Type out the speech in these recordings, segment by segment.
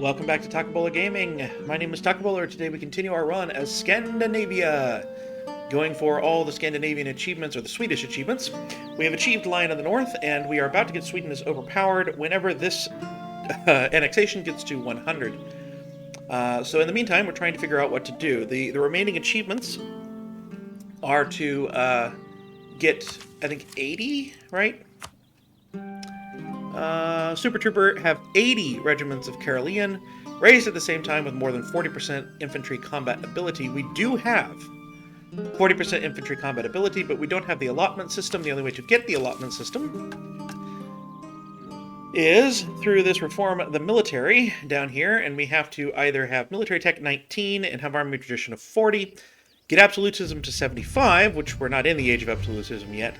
Welcome back to Takabola Gaming. My name is Takabola, and today we continue our run as Scandinavia, going for all the Scandinavian achievements, or the Swedish achievements. We have achieved Lion of the North, and we are about to get Sweden as overpowered whenever this annexation gets to 100. So in the meantime, we're trying to figure out what to do. The remaining achievements are to get, I think, 80, right? Super Trooper have 80 regiments of Carolean, raised at the same time with more than 40% infantry combat ability. We do have 40% infantry combat ability, but we don't have the allotment system. The only way to get the allotment system is through this reform the military down here, and we have to either have military tech 19 and have army tradition of 40, get absolutism to 75, which we're not in the age of absolutism yet,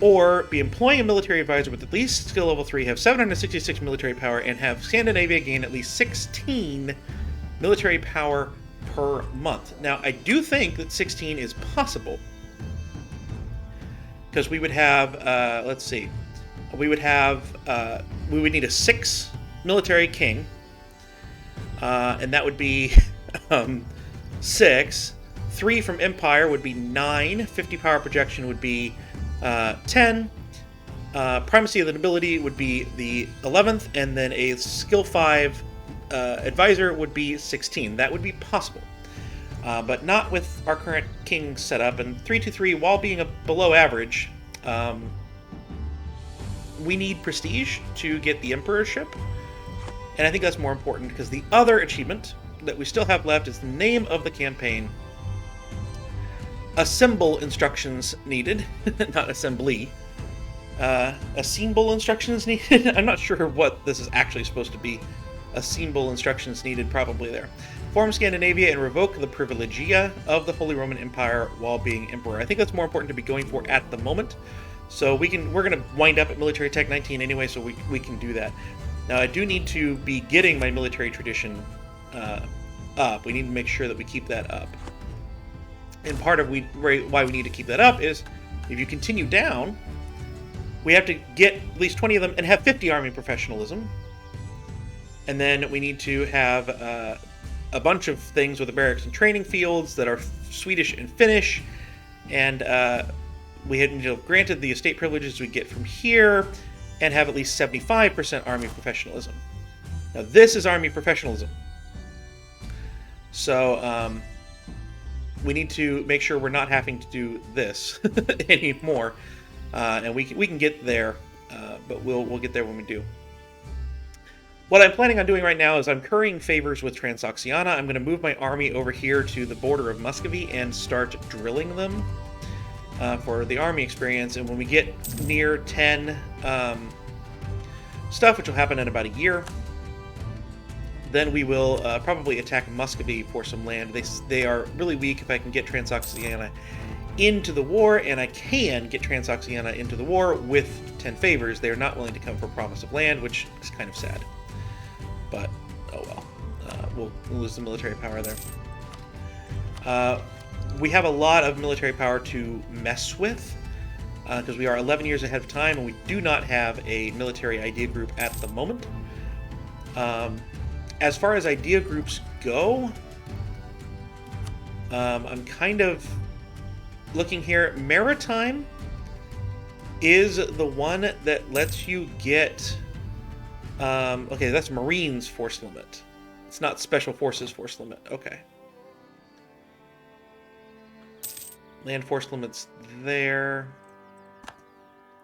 or be employing a military advisor with at least skill level 3, have 766 military power, and have Scandinavia gain at least 16 military power per month. Now, I do think that 16 is possible, because we would have, let's see, we would need a 6 military king, and that would be 6. 3 from Empire would be 9. 50 power projection would be 10. Primacy of the nobility would be the 11th, and then a skill 5 advisor would be 16. That would be possible, but not with our current king setup. And 323, while being below average, we need prestige to get the emperorship, and I think that's more important because the other achievement that we still have left is the name of the campaign. Assemble instructions needed, not assembly. Assemble instructions needed? I'm not sure what this is actually supposed to be. Assemble instructions needed, probably there. Form Scandinavia and revoke the privilegia of the Holy Roman Empire while being emperor. I think that's more important to be going for at the moment. So we're going to wind up at military tech 19 anyway, so we can do that. Now, I do need to be getting my military tradition up. We need to make sure that we keep that up. And part of why we need to keep that up is, if you continue down, we have to get at least 20 of them and have 50 army professionalism. And then we need to have a bunch of things with the barracks and training fields that are Swedish and Finnish. And we had granted the estate privileges we get from here, and have at least 75% army professionalism. Now this is army professionalism. So we need to make sure we're not having to do this anymore, and we can get there, but we'll get there when we do. What I'm planning on doing right now is I'm currying favors with Transoxiana. I'm going to move my army over here to the border of Muscovy and start drilling them for the army experience. And when we get near 10 stuff, which will happen in about a year, then we will probably attack Muscovy for some land. They are really weak. If I can get Transoxiana into the war, and I can get Transoxiana into the war with 10 favors, they are not willing to come for promise of land, which is kind of sad. But, oh well. We'll lose the military power there. We have a lot of military power to mess with, because we are 11 years ahead of time, and we do not have a military idea group at the moment. As far as idea groups go, I'm kind of looking here. Maritime is the one that lets you get... okay, that's Marines force limit. It's not Special Forces force limit. Okay. Land force limit's there.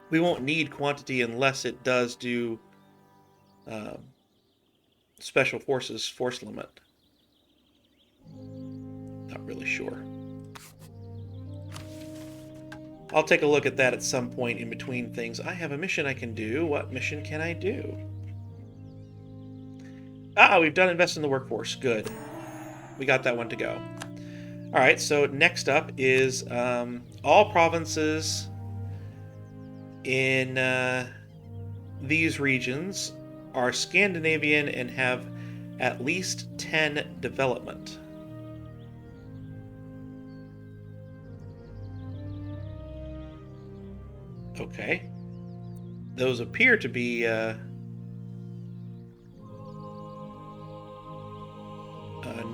We won't need quantity unless it does do... Special Forces force limit. Not really sure. I'll take a look at that at some point in between things. I have a mission I can do. What mission can I do? We've done invest in the workforce. Good. We got that one to go. All right, so next up is all provinces in these regions are Scandinavian and have at least 10 development. Okay. Those appear to be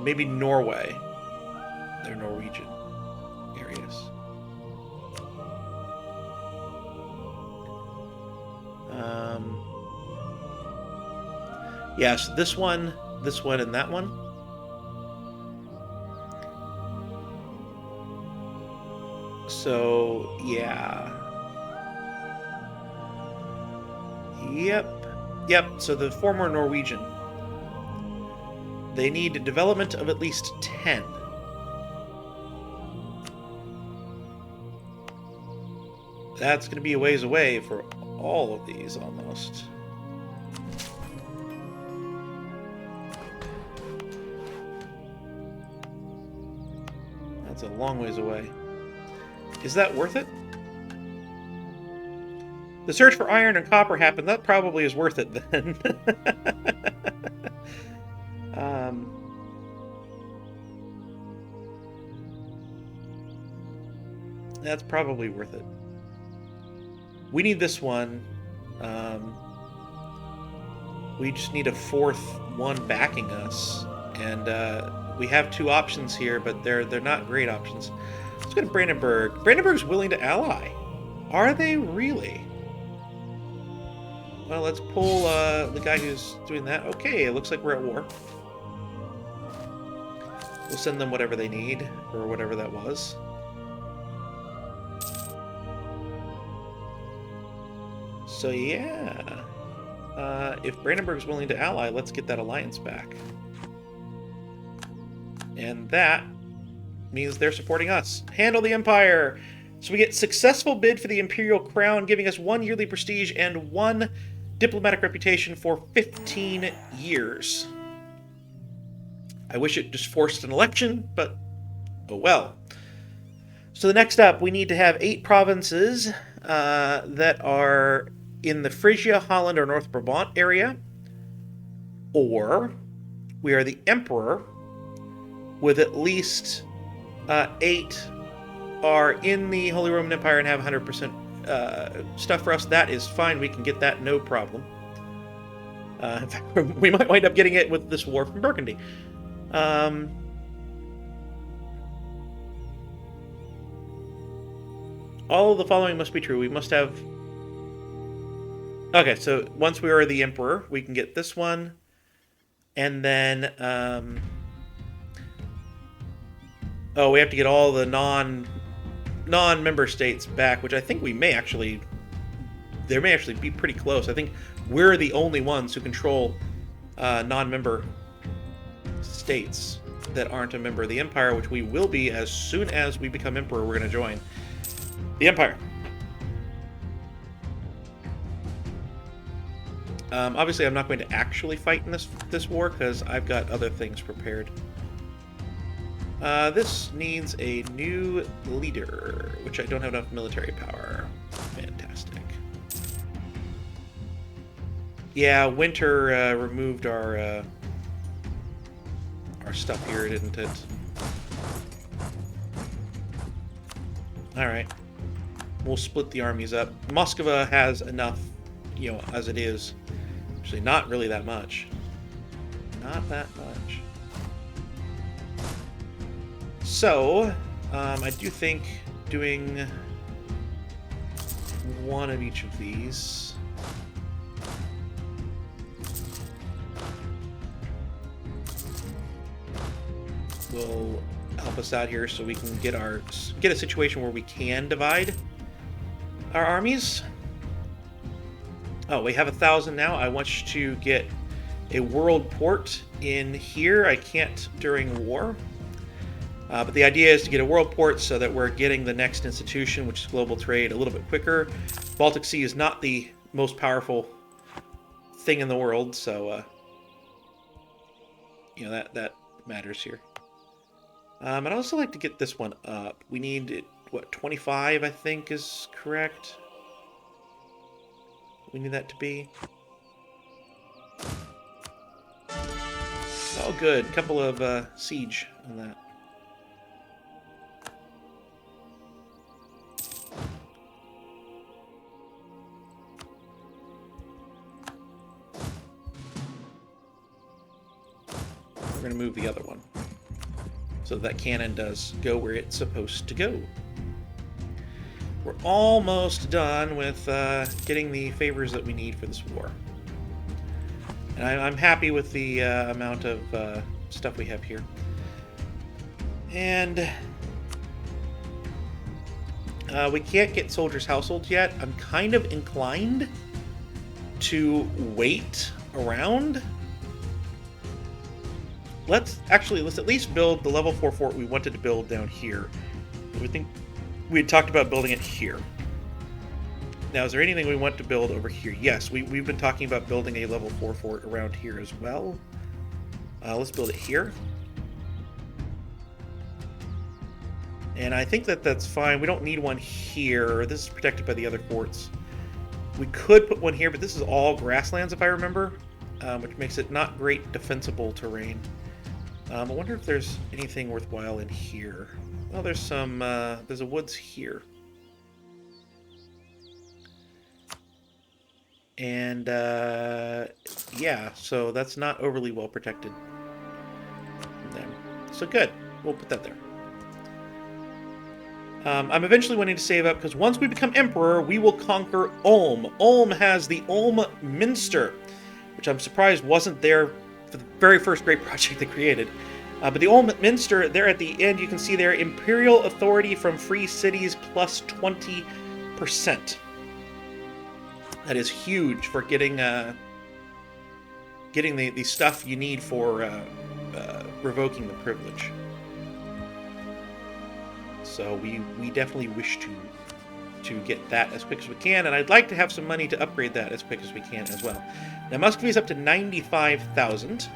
maybe Norway. They're Norwegian areas. Yeah, so this one, and that one. So, yeah. Yep, so the former Norwegian. They need development of at least 10. That's going to be a ways away for all of these, almost. That's a long ways away. Is that worth it? The search for iron and copper happened. That probably is worth it, then. That's probably worth it. We need this one. We just need a fourth one backing us. And we have two options here, but they're not great options. Let's go to Brandenburg. Brandenburg's willing to ally. Are they really? Well, let's pull the guy who's doing that. Okay, it looks like we're at war. We'll send them whatever they need, or whatever that was. So yeah, if Brandenburg's willing to ally, let's get that alliance back. And that means they're supporting us. Handle the Empire! So we get successful bid for the Imperial Crown, giving us 1 yearly prestige and 1 diplomatic reputation for 15 years. I wish it just forced an election, but oh well. So the next up, we need to have 8 provinces that are in the Frisia, Holland, or North Brabant area, or we are the Emperor with at least 8 are in the Holy Roman Empire and have 100% stuff for us. That is fine. We can get that, no problem. In fact, we might wind up getting it with this war from Burgundy. All of the following must be true. We must have... Okay, so once we are the Emperor, we can get this one. And then... Oh, we have to get all the non-member states back, which I think we may actually... They may actually be pretty close. I think we're the only ones who control non-member states that aren't a member of the Empire, which we will be as soon as we become Emperor. We're going to join the Empire. Obviously, I'm not going to actually fight in this war because I've got other things prepared. This needs a new leader, which I don't have enough military power. Fantastic. Yeah, winter removed our stuff here, didn't it? All right. We'll split the armies up. Moskva has enough, you know, as it is. Actually, not really that much. Not that much. So, I do think doing one of each of these. Will help us out here so we can get a situation where we can divide our armies. Oh, we have 1,000 now. I want you to get a world port in here. I can't during war. But the idea is to get a world port so that we're getting the next institution, which is global trade, a little bit quicker. Baltic Sea is not the most powerful thing in the world, so you know, that matters here. I'd also like to get this one up. We need, what, 25, I think, is correct. We need that to be. Oh, good. Couple of siege on that. We're going to move the other one. so that cannon does go where it's supposed to go. We're almost done with getting the favors that we need for this war. And I'm happy with the amount of stuff we have here. And we can't get soldiers' households yet. I'm kind of inclined to wait around. Let's at least build the level 4 fort we wanted to build down here. We think we had talked about building it here. Now, is there anything we want to build over here? Yes, we've been talking about building a level 4 fort around here as well. Let's build it here. And I think that that's fine. We don't need one here. This is protected by the other forts. We could put one here, but this is all grasslands, if I remember, which makes it not great defensible terrain. I wonder if there's anything worthwhile in here. Well, there's a woods here. And, yeah, so that's not overly well protected. So good. We'll put that there. I'm eventually wanting to save up, because once we become emperor, we will conquer Ulm. Ulm has the Ulm Minster, which I'm surprised wasn't there for the very first great project they created. But the Allotment Minster, there at the end, you can see there, imperial authority from free cities plus 20%. That is huge for getting the stuff you need for revoking the privilege. So we definitely wish to get that as quick as we can, and I'd like to have some money to upgrade that as quick as we can as well. Now, Muscovy is up to 95,000.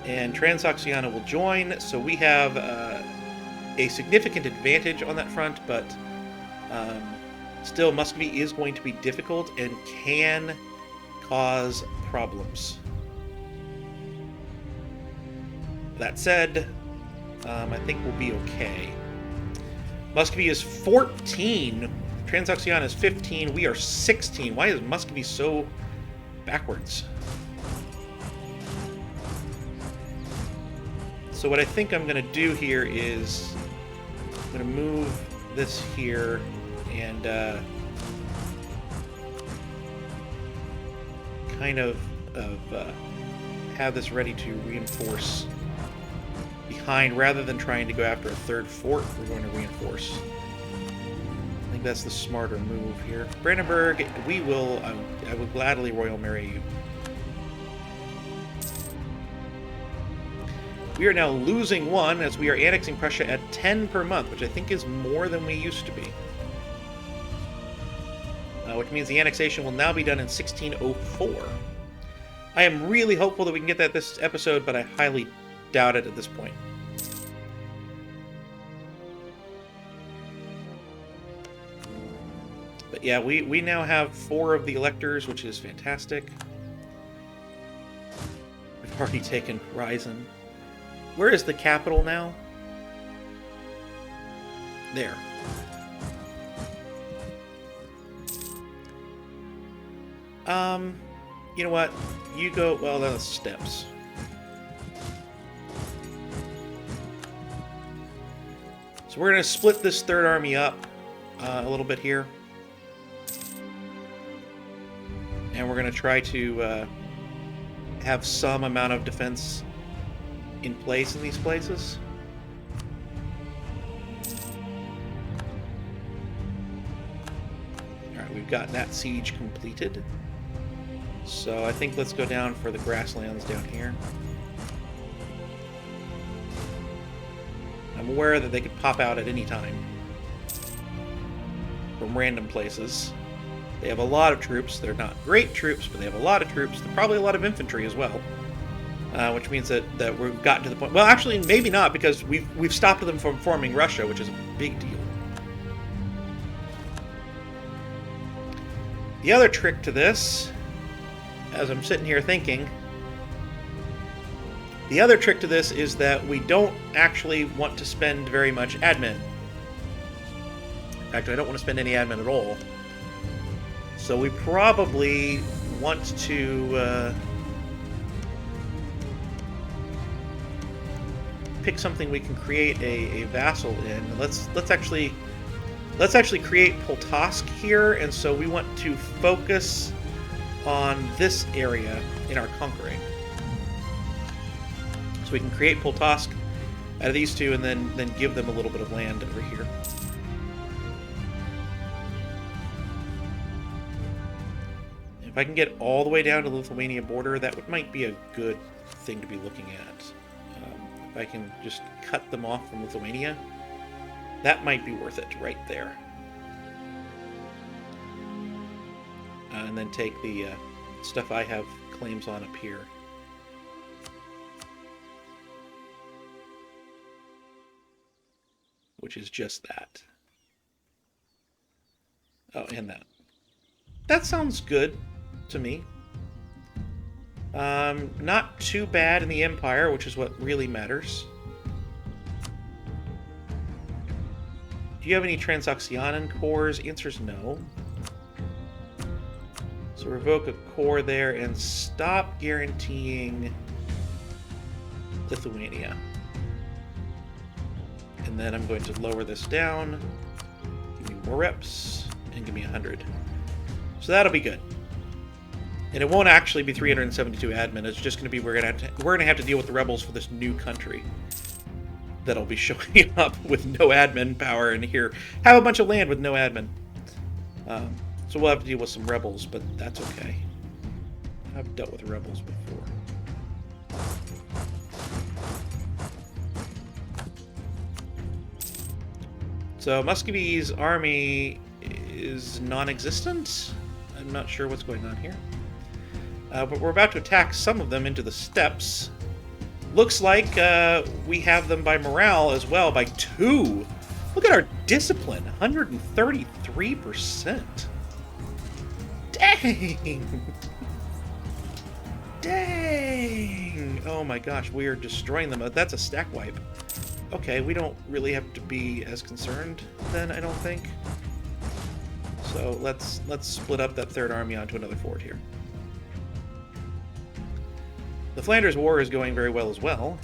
And Transoxiana will join, so we have a significant advantage on that front, but still Muscovy is going to be difficult and can cause problems. That said, I think we'll be okay. Muscovy is 14, Transoxiana is 15, we are 16. Why is Muscovy so backwards? So what I think I'm going to do here is I'm going to move this here and kind of have this ready to reinforce behind rather than trying to go after a third fort. We're going to reinforce. I think that's the smarter move here. Brandenburg, I will gladly royal marry you. We are now losing one as we are annexing Prussia at 10 per month, which I think is more than we used to be. Which means the annexation will now be done in 1604. I am really hopeful that we can get that this episode, but I highly doubt it at this point. But yeah, we now have 4 of the electors, which is fantastic. We've already taken Ryzen. Where is the capital now? There. You know what? You go... Well, that's steps. So we're going to split this third army up a little bit here. And we're going to try to have some amount of defense in place in these places. Alright, we've got that siege completed. So I think let's go down for the grasslands down here. I'm aware that they could pop out at any time from random places. They have a lot of troops. They're not great troops, but they have a lot of troops. They're probably a lot of infantry as well. Which means that we've gotten to the point... Well, actually, maybe not, because we've stopped them from forming Russia, which is a big deal. The other trick to this, as I'm sitting here thinking, the other trick to this is that we don't actually want to spend very much admin. Actually, I don't want to spend any admin at all. So we probably want to... pick something we can create a vassal in. Let's actually create Poltosk here, and so we want to focus on this area in our conquering. So we can create Poltosk out of these two, and then give them a little bit of land over here. If I can get all the way down to the Lithuania border, that might be a good thing to be looking at. If I can just cut them off from Lithuania, that might be worth it right there. And then take the stuff I have claims on up here. Which is just that. Oh, and that. That sounds good to me. Not too bad in the Empire, which is what really matters. Do you have any Transoxianan cores? Answer's no. So revoke a core there and stop guaranteeing Lithuania. And then I'm going to lower this down. Give me more reps and give me 100. So that'll be good. And it won't actually be 372 admin. It's just going to be we're going to have to deal with the rebels for this new country that'll be showing up with no admin power in here. Have a bunch of land with no admin. So we'll have to deal with some rebels, but that's okay. I've dealt with rebels before. So Muscovy's army is non-existent. I'm not sure what's going on here. But we're about to attack some of them into the steppes. Looks like we have them by morale as well, by 2. Look at our discipline, 133%. Dang! Dang! Oh my gosh, we are destroying them. That's a stack wipe. Okay, we don't really have to be as concerned then, I don't think. So let's split up that third army onto another fort here. The Flanders War is going very well as well.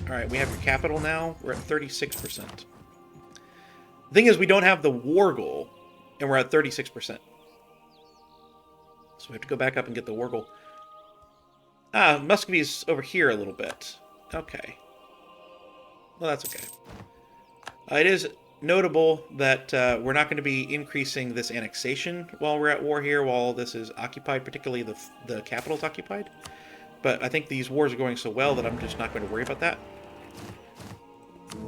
Alright, we have your capital now. We're at 36%. The thing is, we don't have the war goal, and we're at 36%. So we have to go back up and get the war goal. Ah, Muscovy's over here a little bit. Okay. Well, that's okay. It is notable that we're not going to be increasing this annexation while we're at war here, while this is occupied, particularly the capital's occupied. But I think these wars are going so well that I'm just not going to worry about that.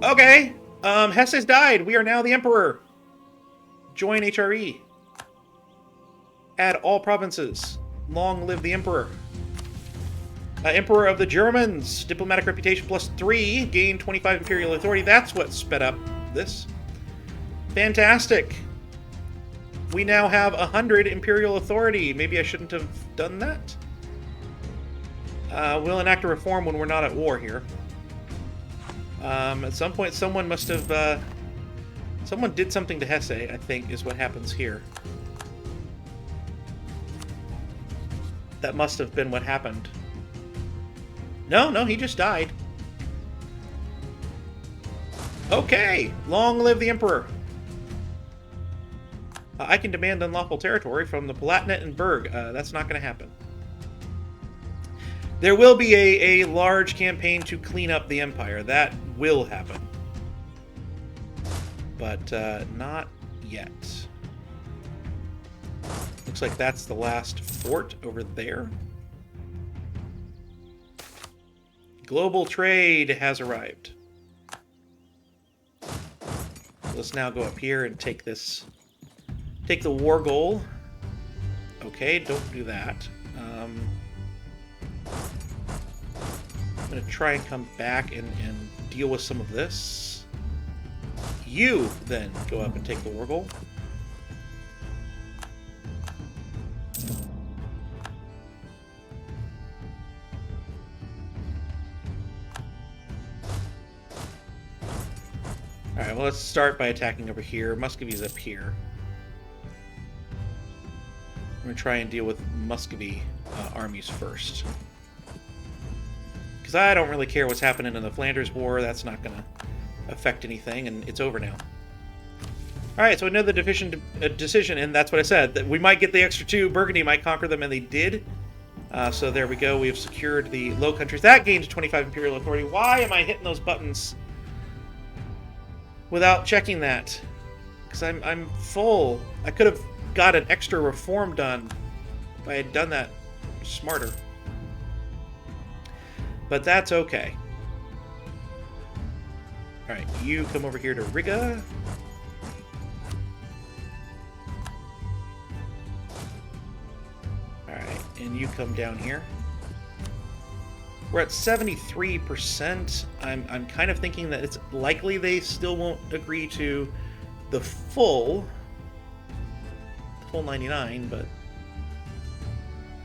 Okay! Hesse's died! We are now the Emperor! Join HRE. Add all provinces. Long live the Emperor. Emperor of the Germans. Diplomatic reputation +3. Gain 25 imperial authority. That's what sped up this. Fantastic. We now have 100 imperial authority. Maybe I shouldn't have done that. We'll enact a reform when we're not at war here. At some point, someone must have... someone did something to Hesse, I think, is what happens here. That must have been what happened. No, he just died. Okay, long live the Emperor. I can demand unlawful territory from the Palatinate and Berg. That's not going to happen. There will be a large campaign to clean up the Empire. That will happen. But not yet. Looks like that's the last fort over there. Global trade has arrived. Let's now go up here and take this. Take the war goal. Okay, don't do that. I'm going to try and come back and deal with some of this. You then go up and take the war goal. Alright, well, let's start by attacking over here. Muscovy's up here. I'm going to try and deal with Muscovy armies first. because I don't really care what's happening in the Flanders War. That's not going to affect anything, and it's over now. All right, so another decision, and that's what I said. That we might get the extra 2. Burgundy might conquer them, and they did. So there we go. We have secured the Low Countries. That gained 25 imperial authority. Why am I hitting those buttons without checking that? Because I'm full. I could have got an extra reform done if I had done that smarter. But that's okay. All right, you come over here to Riga. All right, and you come down here. We're at 73%. I'm kind of thinking that it's likely they still won't agree to the full 99, but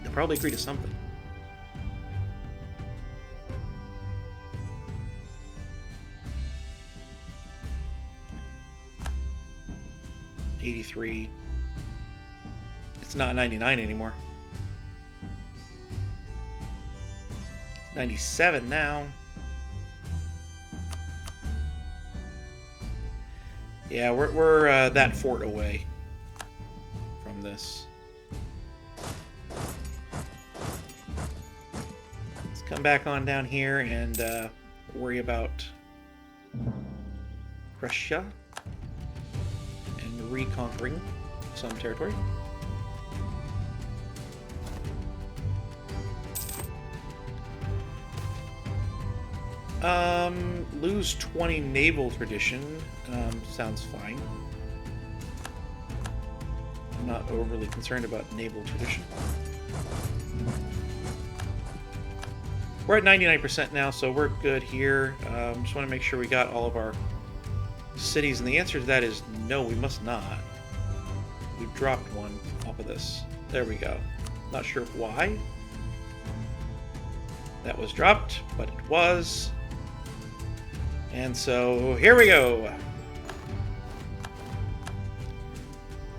they'll probably agree to something. $83. It's not 99 anymore. 97 now. Yeah, we're that fort away from this. Let's come back on down here and worry about Russia and reconquering some territory. Lose 20 naval tradition. Sounds fine. I'm not overly concerned about naval tradition. We're at 99% now, so we're good here. Just want to make sure we got all of our cities, and the answer to that is no, we must not. We've dropped one off of this. There we go. Not sure why that was dropped, but it was. And so, here we go.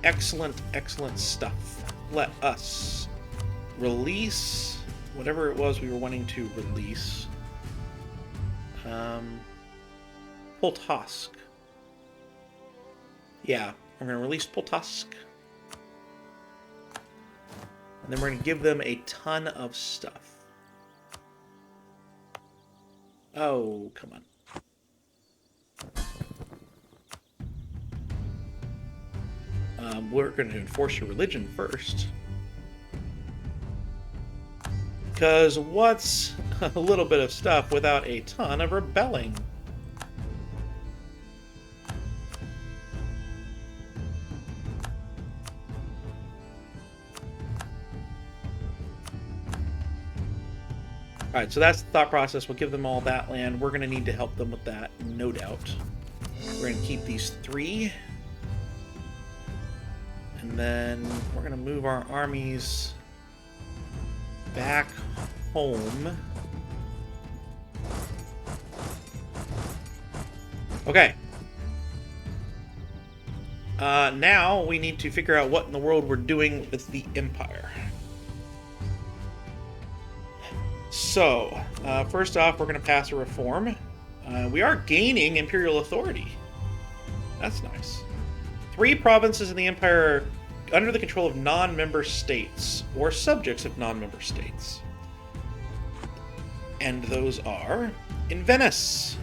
Excellent, excellent stuff. Let us release whatever it was we were wanting to release. Poltosk. Yeah, we're going to release Poltosk. And then we're going to give them a ton of stuff. Oh, come on. We're going to enforce your religion first. Because what's a little bit of stuff without a ton of rebelling? Alright, so that's the thought process. We'll give them all that land. We're going to need to help them with that, no doubt. We're going to keep these 3. And then we're going to move our armies back home. Okay. Now we need to figure out what in the world we're doing with the Empire. So, first off, we're going to pass a reform. We are gaining imperial authority. That's nice. 3 provinces in the Empire are under the control of non-member states, or subjects of non-member states. And those are in Venice.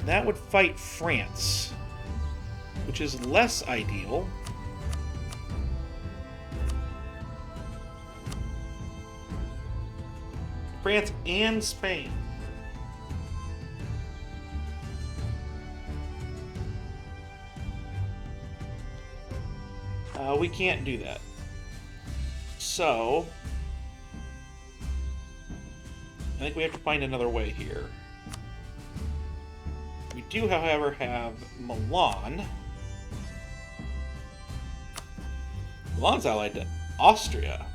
That would fight France, which is less ideal. France and Spain. We can't do that. So, I think we have to find another way here. We do, however, have Milan. Milan's allied to Austria.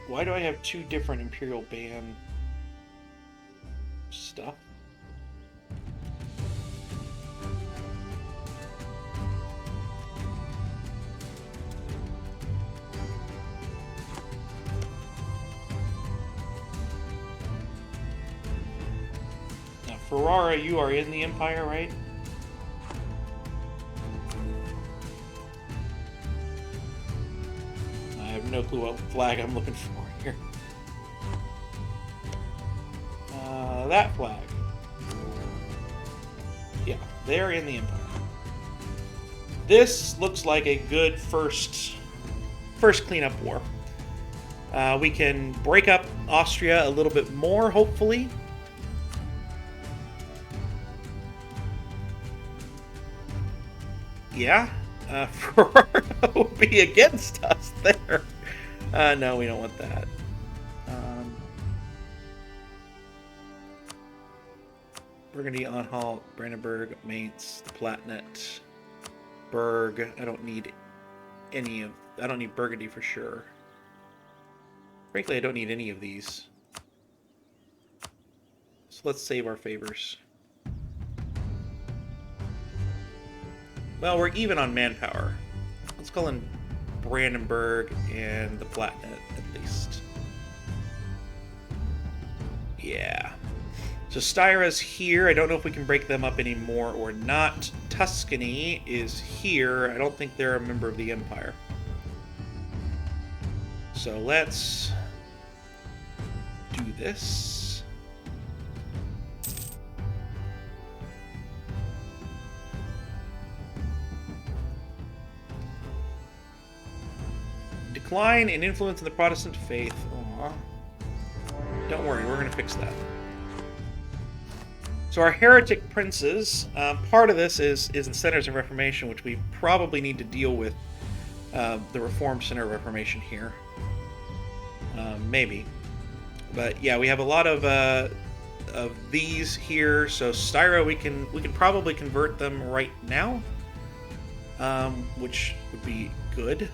Why do I have 2 different imperial ban? stuff. Now, Ferrara, you are in the Empire, right? I have no clue what flag I'm looking for here. That flag. Yeah, they're in the Empire. This looks like a good first cleanup war. We can break up Austria a little bit more, hopefully. Yeah, Ferrara would be against us there. No, we don't want that. Burgundy, Anhalt, Brandenburg, Mainz, the Palatinate, Berg. I don't need I don't need Burgundy for sure. Frankly, I don't need any of these. So let's save our favors. Well, we're even on manpower. Let's call in Brandenburg and the Palatinate at least. Yeah. So Styra's here. I don't know if we can break them up anymore or not. Tuscany is here. I don't think they're a member of the Empire. So let's do this. Decline in influence in the Protestant faith. Aww. Don't worry, we're going to fix that. So our heretic princes, part of this is the Centers of Reformation, which we probably need to deal with the Reformed Center of Reformation here. Maybe. But yeah, we have a lot of these here. So Styra, we can probably convert them right now, which would be good.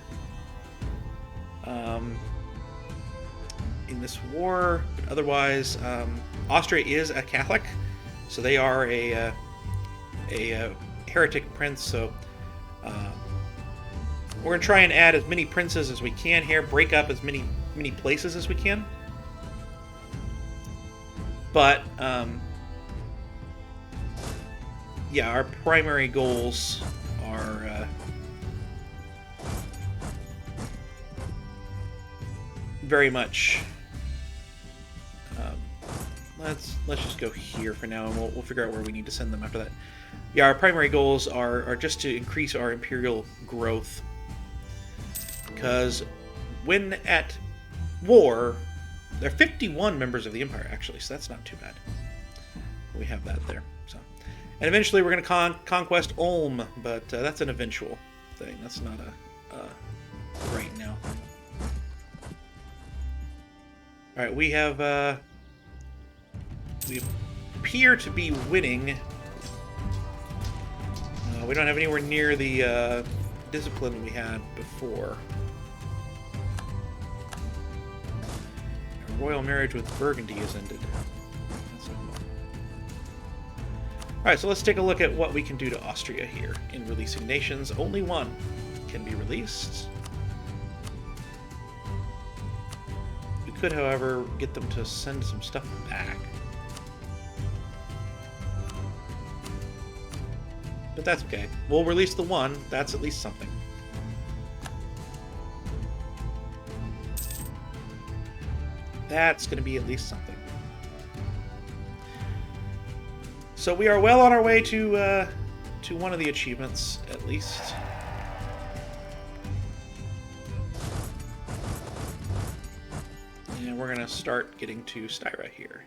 In this war, but otherwise, Austria is a Catholic. So they are a heretic prince, so we're going to try and add as many princes as we can here, break up as many places as we can. But, yeah, our primary goals are very much... Let's just go here for now, and we'll figure out where we need to send them after that. Yeah, our primary goals are just to increase our imperial growth, because when at war, there are 51 members of the Empire actually, so that's not too bad. We have that there. So, and eventually we're going to conquest Ulm, but that's an eventual thing. That's not a right now. All right, we have. We appear to be winning. We don't have anywhere near the discipline we had before. Our royal marriage with Burgundy has ended. Alright, so let's take a look at what we can do to Austria here in releasing nations. Only one can be released. We could, however, get them to send some stuff back. But that's okay. We'll release the one. That's at least something. That's going to be at least something. So we are well on our way to one of the achievements, at least. And we're going to start getting to Styra here.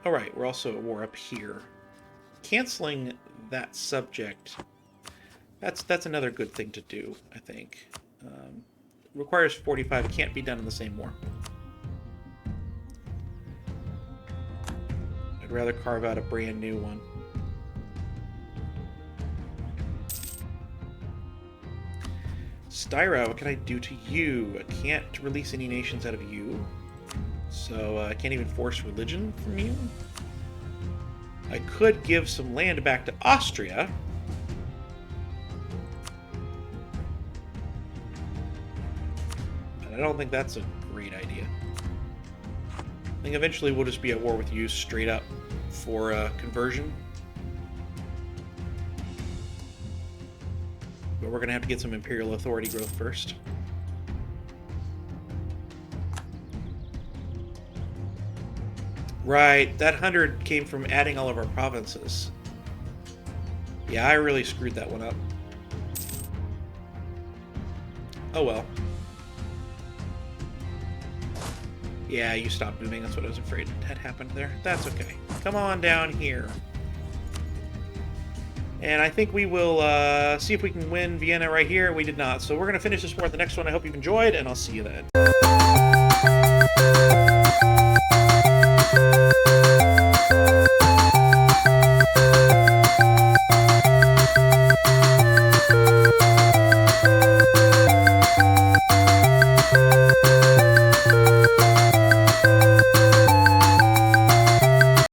Alright, we're also at war up here. Canceling that subject, that's another good thing to do, I think. Requires 45, it can't be done in the same war. I'd rather carve out a brand new one. Styra, what can I do to you? I can't release any nations out of you. So I can't even force religion from you. I could give some land back to Austria. But I don't think that's a great idea. I think eventually we'll just be at war with you straight up for conversion. But we're going to have to get some imperial authority growth first. Right, that 100 came from adding all of our provinces. Yeah, I really screwed that one up. Oh well. Yeah, you stopped moving. That's what I was afraid had happened there. That's okay. Come on down here. And I think we will see if we can win Vienna right here. We did not. So we're going to finish this war at the next one. I hope you've enjoyed, and I'll see you then.